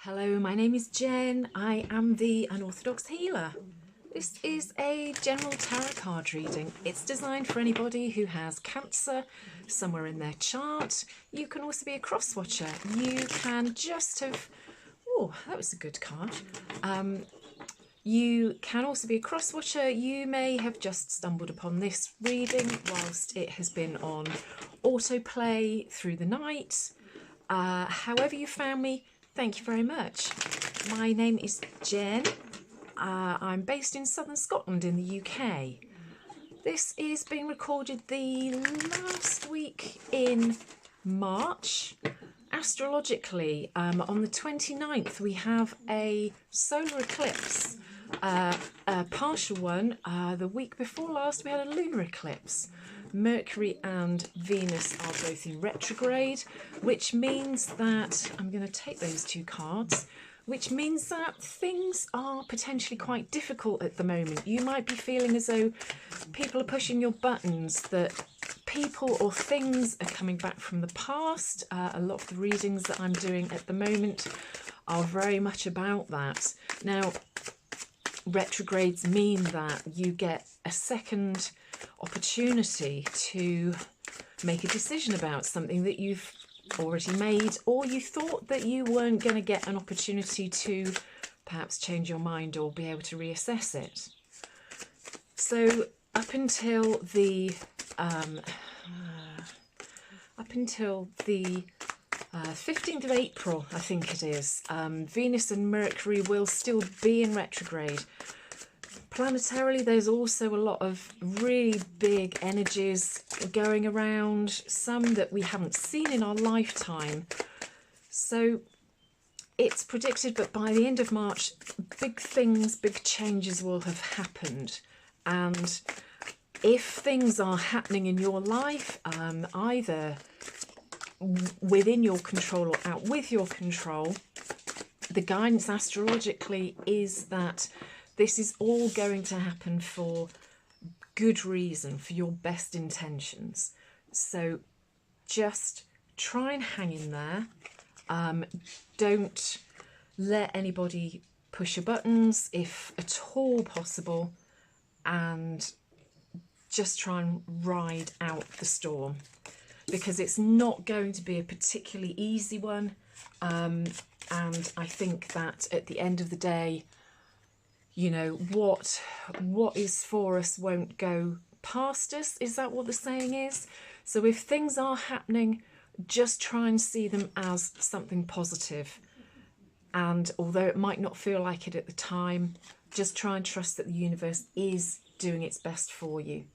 Hello, my name is Jen. I am the Unorthodox Healer. This is a general tarot card reading. It's designed for anybody who has Cancer somewhere in their chart. You can also be a cross watcher. You can just have... Oh, that was a good card. You can also be a cross watcher. You may have just stumbled upon this reading whilst it has been on autoplay through the night. However you found me, thank you very much. My name is Jen. I'm based in southern Scotland in the UK. This is being recorded the last week in March. Astrologically, on the 29th we have a solar eclipse, a partial one. The week before last we had a lunar eclipse. Mercury and Venus are both in retrograde, which means that, I'm going to take those two cards, which means that things are potentially quite difficult at the moment. You might be feeling as though people are pushing your buttons, that people or things are coming back from the past. A lot of the readings that I'm doing at the moment are very much about that. Now, retrogrades mean that you get a second opportunity to make a decision about something that you've already made, or you thought that you weren't going to get an opportunity to perhaps change your mind or be able to reassess it. So up until the 15th of April, I think it is, Venus and Mercury will still be in retrograde. Planetarily, there's also a lot of really big energies going around, some that we haven't seen in our lifetime. So it's predicted that by the end of March, big things, big changes will have happened. And if things are happening in your life, either within your control or out with your control, the guidance astrologically is that this is all going to happen for good reason, for your best intentions. So just try and hang in there. Don't let anybody push your buttons if at all possible, and just try and ride out the storm, because it's not going to be a particularly easy one. And I think that at the end of the day, you know, what is for us won't go past us. Is that what the saying is? So if things are happening, just try and see them as something positive. And although it might not feel like it at the time, just try and trust that the universe is doing its best for you.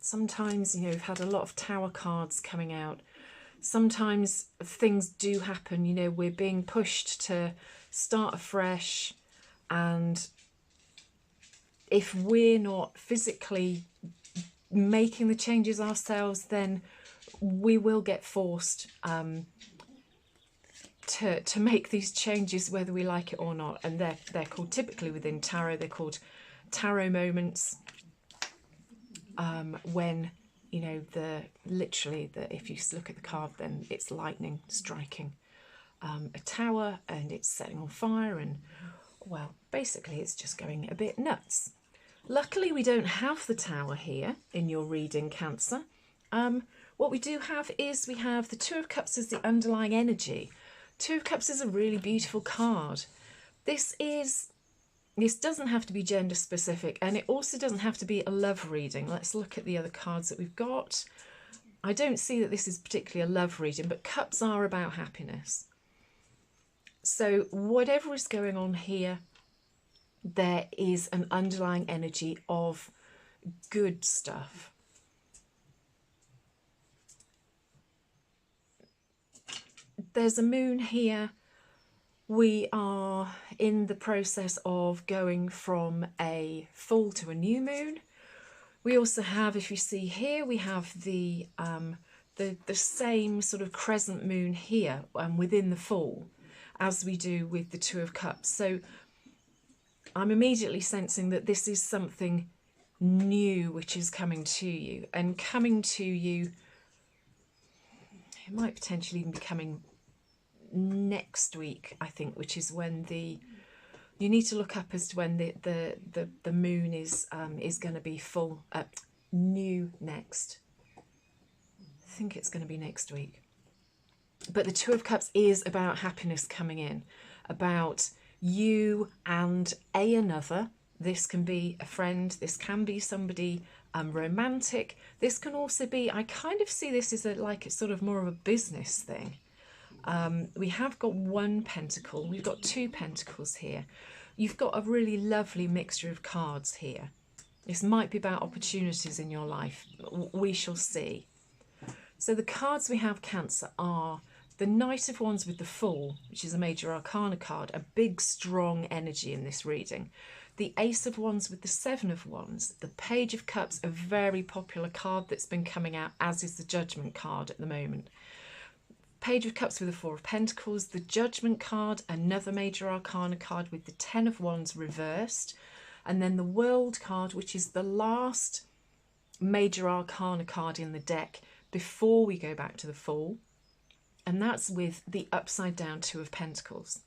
Sometimes, you know, we've had a lot of tower cards coming out. Sometimes things do happen, you know, we're being pushed to start afresh. And if we're not physically making the changes ourselves, then we will get forced to make these changes whether we like it or not. And they're called, typically within tarot, they're called tarot moments. When, you know, if you look at the card, then it's lightning striking a tower and it's setting on fire, and well, basically it's just going a bit nuts. Luckily we don't have the tower here in your reading, Cancer. What we do have is we have the Two of Cups as the underlying energy. Two of Cups is a really beautiful card. This doesn't have to be gender specific, and it also doesn't have to be a love reading. Let's look at the other cards that we've got. I don't see that this is particularly a love reading, but cups are about happiness. So whatever is going on here, there is an underlying energy of good stuff. There's a moon here. We are in the process of going from a full to a new moon. We also have, if you see here, we have the same sort of crescent moon here within the full, as we do with the Two of Cups. So I'm immediately sensing that this is something new which is coming to you, and coming to you, it might potentially even be coming next week, I think, which is when you need to look up as to when the moon is going to be full, new next. I think it's going to be next week. But the Two of Cups is about happiness coming in, about you and another. This can be a friend, this can be somebody romantic. This can also be, I kind of see this as it's sort of more of a business thing. We have got one pentacle, we've got two pentacles here. You've got a really lovely mixture of cards here. This might be about opportunities in your life. We shall see. So the cards we have, Cancer, are the Knight of Wands with the Fool, which is a major arcana card, a big, strong energy in this reading. The Ace of Wands with the Seven of Wands. The Page of Cups, a very popular card that's been coming out, as is the Judgment card at the moment. Page of Cups with the Four of Pentacles. The Judgment card, another major arcana card with the Ten of Wands reversed. And then the World card, which is the last major arcana card in the deck before we go back to the Fool. And that's with the upside down Two of Pentacles.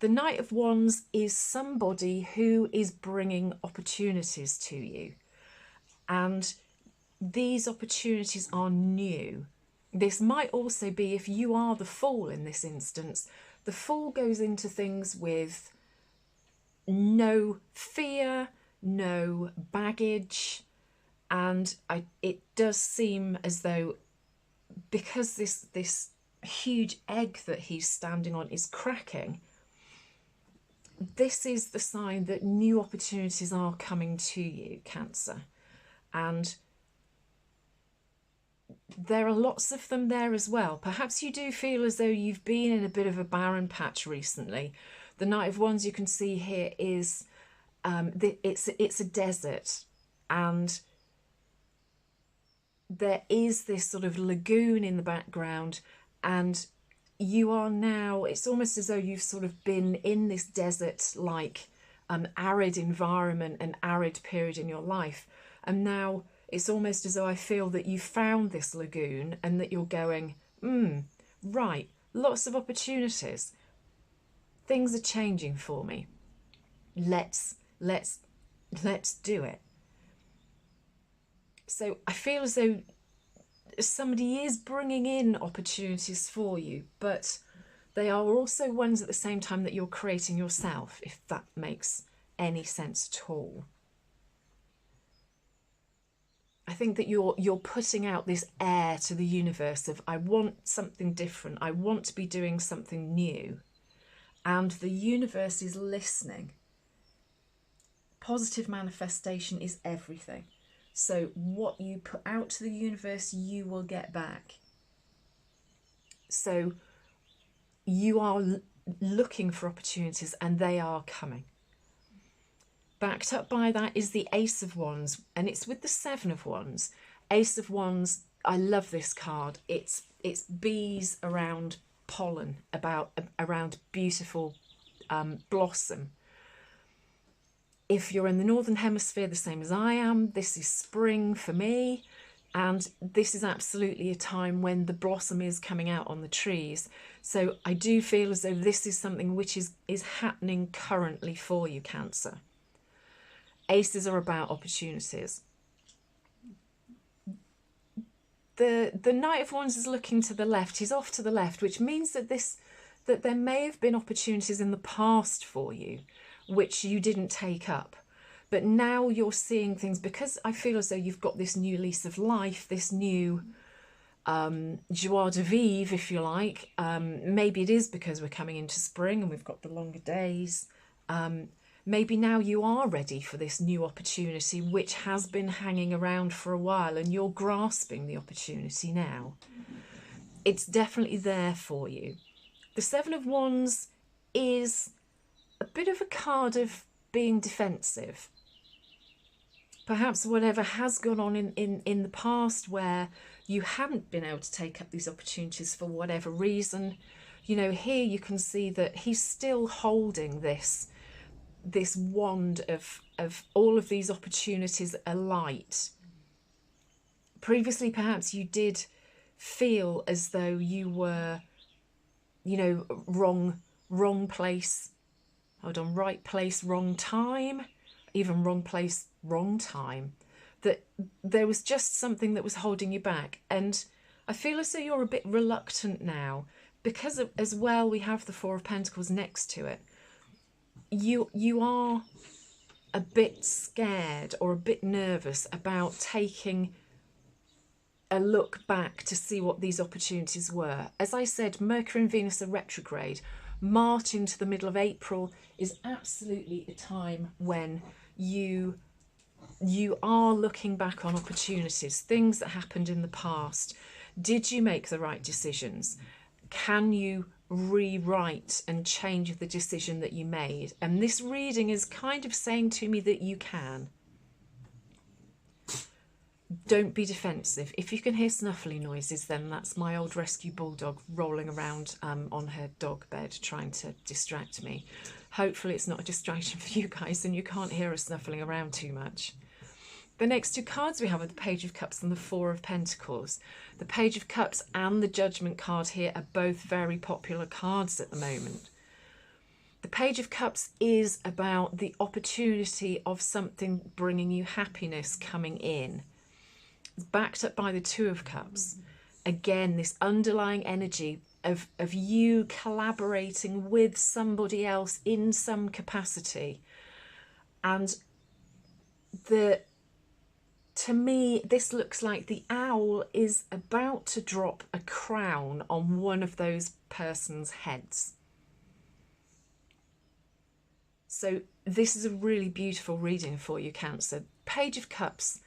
The Knight of Wands is somebody who is bringing opportunities to you. And these opportunities are new. This might also be, if you are the Fool in this instance, the Fool goes into things with no fear, no baggage. And it does seem as though, because this huge egg that he's standing on is cracking, this is the sign that new opportunities are coming to you, Cancer. And there are lots of them there as well. Perhaps you do feel as though you've been in a bit of a barren patch recently. The Knight of Wands you can see here is, it's a desert, and there is this sort of lagoon in the background, and you are now, it's almost as though you've sort of been in this desert-like arid environment, an arid period in your life, and now it's almost as though I feel that you found this lagoon and that you're going, right, lots of opportunities. Things are changing for me. Let's do it. So I feel as though somebody is bringing in opportunities for you, but they are also ones at the same time that you're creating yourself, if that makes any sense at all. I think that you're putting out this air to the universe of, I want something different, I want to be doing something new, and the universe is listening. Positive manifestation is everything. So what you put out to the universe, you will get back. So you are looking for opportunities, and they are coming. Backed up by that is the Ace of Wands, and it's with the Seven of Wands. Ace of Wands, I love this card. It's bees around pollen, around beautiful blossom. If you're in the Northern Hemisphere, the same as I am, this is spring for me, and this is absolutely a time when the blossom is coming out on the trees. So I do feel as though this is something which is happening currently for you, Cancer. Aces are about opportunities. The Knight of Wands is looking to the left. He's off to the left, which means that there may have been opportunities in the past for you which you didn't take up. But now you're seeing things, because I feel as though you've got this new lease of life, this new joie de vivre, if you like. Maybe it is because we're coming into spring and we've got the longer days. Maybe now you are ready for this new opportunity which has been hanging around for a while, and you're grasping the opportunity now. It's definitely there for you. The Seven of Wands is a bit of a card of being defensive. Perhaps whatever has gone on in the past where you haven't been able to take up these opportunities for whatever reason. You know, here you can see that he's still holding this wand of all of these opportunities alight. Previously, perhaps you did feel as though you were you know, wrong place, hold on, right place, wrong time, even wrong place, wrong time. That there was just something that was holding you back. And I feel as though you're a bit reluctant now because of, as well, we have the Four of Pentacles next to it. You are a bit scared or a bit nervous about taking a look back to see what these opportunities were. As I said, Mercury and Venus are retrograde. March into the middle of April is absolutely a time when you are looking back on opportunities, things that happened in the past. Did you make the right decisions? Can you rewrite and change the decision that you made? And this reading is kind of saying to me that you can. Don't be defensive. If you can hear snuffly noises, then that's my old rescue bulldog rolling around on her dog bed trying to distract me. Hopefully it's not a distraction for you guys and you can't hear her snuffling around too much. The next two cards we have are the Page of Cups and the Four of Pentacles. The Page of Cups and the Judgment card here are both very popular cards at the moment. The Page of Cups is about the opportunity of something bringing you happiness coming in. It's backed up by the Two of Cups. Again, this underlying energy of you collaborating with somebody else in some capacity. And to me, this looks like the owl is about to drop a crown on one of those persons' heads. So this is a really beautiful reading for you, Cancer. Page of Cups.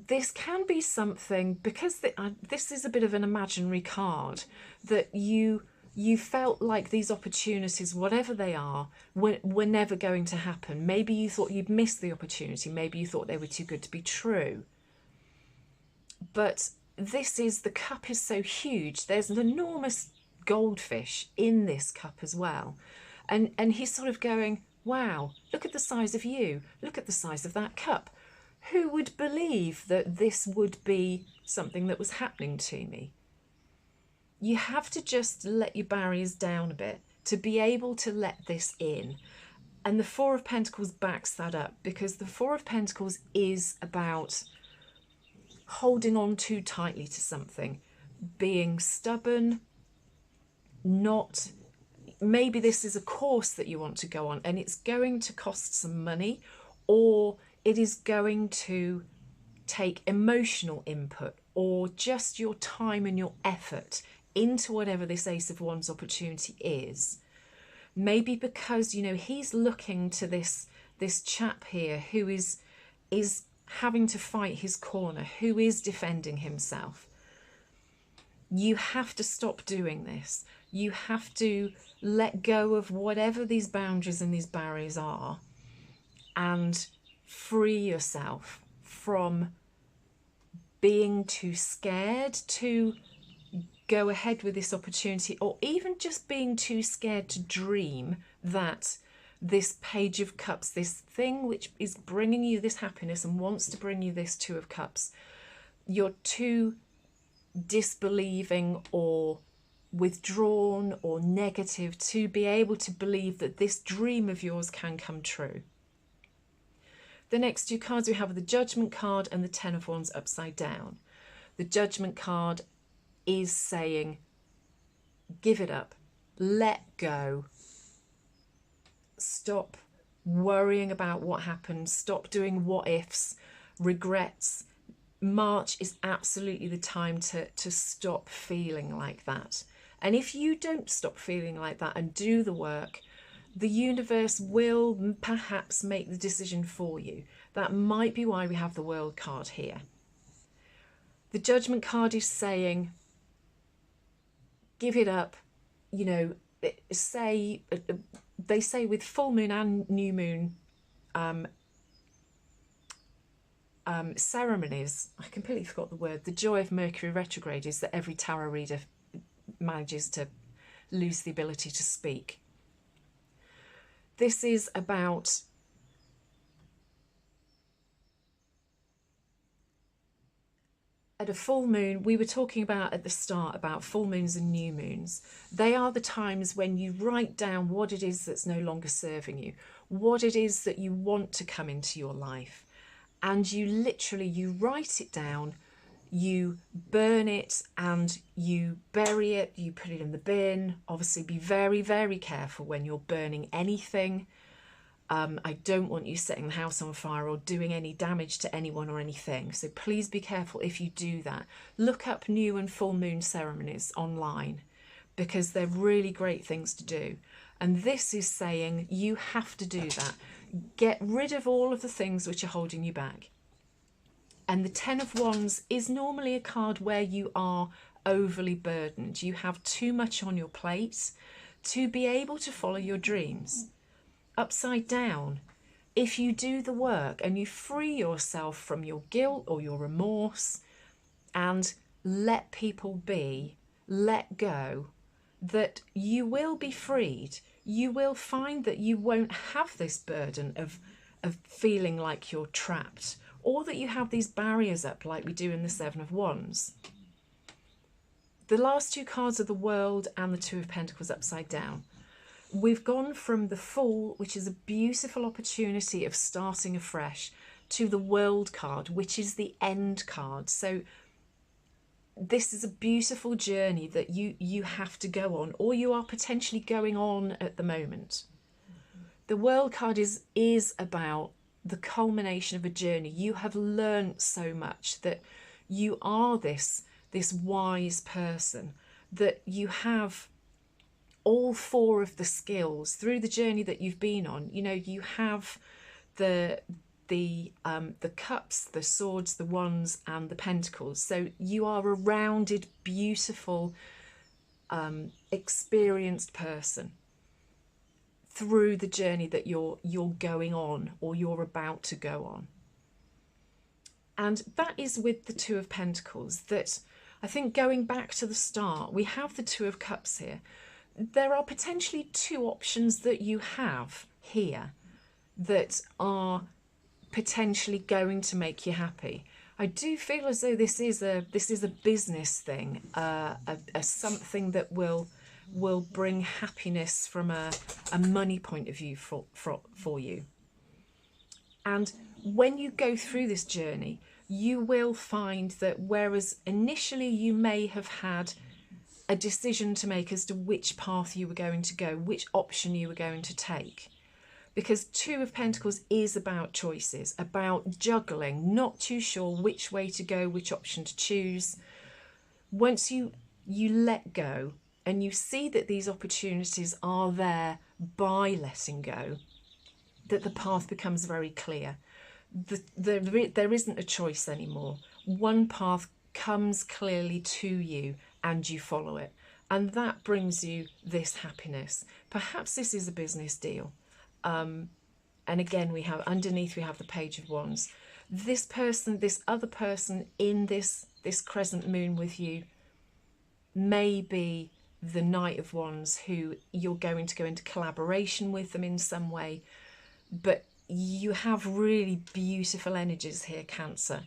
This can be something, because this is a bit of an imaginary card, that you felt like these opportunities, whatever they are, were never going to happen. Maybe you thought you'd missed the opportunity. Maybe you thought they were too good to be true. But this is, the cup is so huge. There's an enormous goldfish in this cup as well. And he's sort of going, wow, look at the size of you. Look at the size of that cup. Who would believe that this would be something that was happening to me? You have to just let your barriers down a bit to be able to let this in. And the Four of Pentacles backs that up, because the Four of Pentacles is about holding on too tightly to something, being stubborn, not... Maybe this is a course that you want to go on and it's going to cost some money, or it is going to take emotional input or just your time and your effort into whatever this Ace of Wands opportunity is. Maybe because, you know, he's looking to this chap here who is having to fight his corner, who is defending himself. You have to stop doing this. You have to let go of whatever these boundaries and these barriers are and free yourself from being too scared to go ahead with this opportunity, or even just being too scared to dream that this Page of Cups, this thing which is bringing you this happiness and wants to bring you this Two of Cups, you're too disbelieving or withdrawn or negative to be able to believe that this dream of yours can come true. The next two cards we have are the Judgment card and the Ten of Wands upside down. The Judgment card is saying, give it up, let go, stop worrying about what happened, stop doing what ifs, regrets. March is absolutely the time to stop feeling like that. And if you don't stop feeling like that and do the work, the universe will perhaps make the decision for you. That might be why we have the World card here. The Judgment card is saying, give it up. You know, they say with full moon and new moon ceremonies, I completely forgot the word, the joy of Mercury retrograde is that every tarot reader manages to lose the ability to speak. This is about at a full moon, we were talking about at the start about full moons and new moons. They are the times when you write down what it is that's no longer serving you, what it is that you want to come into your life. And you literally, you write it down, you burn it and you bury it, you put it in the bin. Obviously be very, very careful when you're burning anything. I don't want you setting the house on fire or doing any damage to anyone or anything. So please be careful if you do that. Look up new and full moon ceremonies online because they're really great things to do. And this is saying you have to do that. Get rid of all of the things which are holding you back. And the Ten of Wands is normally a card where you are overly burdened. You have too much on your plate to be able to follow your dreams. Upside down, if you do the work and you free yourself from your guilt or your remorse and let people be, let go, that you will be freed. You will find that you won't have this burden of feeling like you're trapped, or that you have these barriers up like we do in the Seven of Wands. The last two cards are the World and the Two of Pentacles upside down. We've gone from the Fool, which is a beautiful opportunity of starting afresh, to the World card, which is the end card. So this is a beautiful journey that you have to go on, or you are potentially going on at the moment. The World card is about the culmination of a journey. You have learned so much, that you are this wise person, that you have all four of the skills through the journey that you've been on. You know, you have the cups, the swords, the wands and the pentacles. So you are a rounded, beautiful, experienced person through the journey that you're going on, or you're about to go on. And that is with the Two of Pentacles. That, I think, going back to the start, we have the Two of Cups here. There are potentially two options that you have here that are potentially going to make you happy. I do feel as though this is a business thing, a something that will bring happiness from a money point of view for you. And when you go through this journey, you will find that whereas initially you may have had a decision to make as to which path you were going to go, which option you were going to take, because Two of Pentacles is about choices, about juggling, not too sure which way to go, which option to choose. Once you let go and you see that these opportunities are there by letting go, that the path becomes very clear. There isn't a choice anymore. One path comes clearly to you and you follow it. And that brings you this happiness. Perhaps this is a business deal. And again, we have underneath, we have the Page of Wands. This person, this other person in this crescent moon with you may be the Knight of Wands, who you're going to go into collaboration with them in some way. But you have really beautiful energies here, Cancer.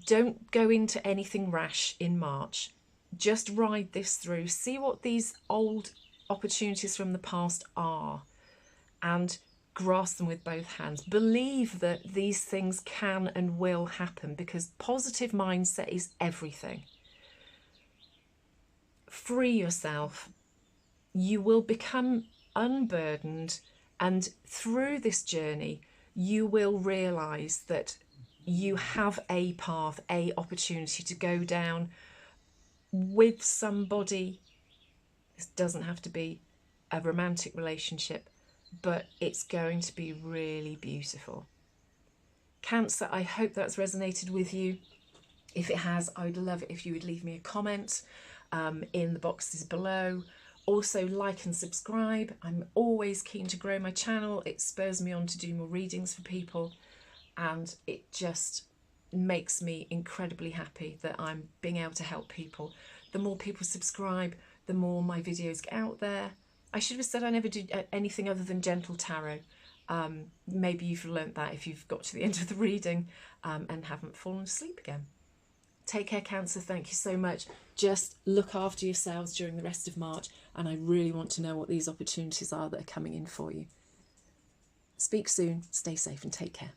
Don't go into anything rash in March. Just ride this through. See what these old opportunities from the past are and grasp them with both hands. Believe that these things can and will happen, because positive mindset is everything. Free yourself. You will become unburdened, and through this journey you will realise that you have a path, a opportunity to go down with somebody. This doesn't have to be a romantic relationship, but it's going to be really beautiful. Cancer, I hope that's resonated with you. If it has, I would love it if you would leave me a comment in the boxes below. Also, like and subscribe. I'm always keen to grow my channel. It spurs me on to do more readings for people, and it just makes me incredibly happy that I'm being able to help people. The more people subscribe, the more my videos get out there. I should have said I never do anything other than gentle tarot. Maybe you've learnt that if you've got to the end of the reading and haven't fallen asleep again. Take care, Cancer. Thank you so much. Just look after yourselves during the rest of March, and I really want to know what these opportunities are that are coming in for you. Speak soon, stay safe and take care.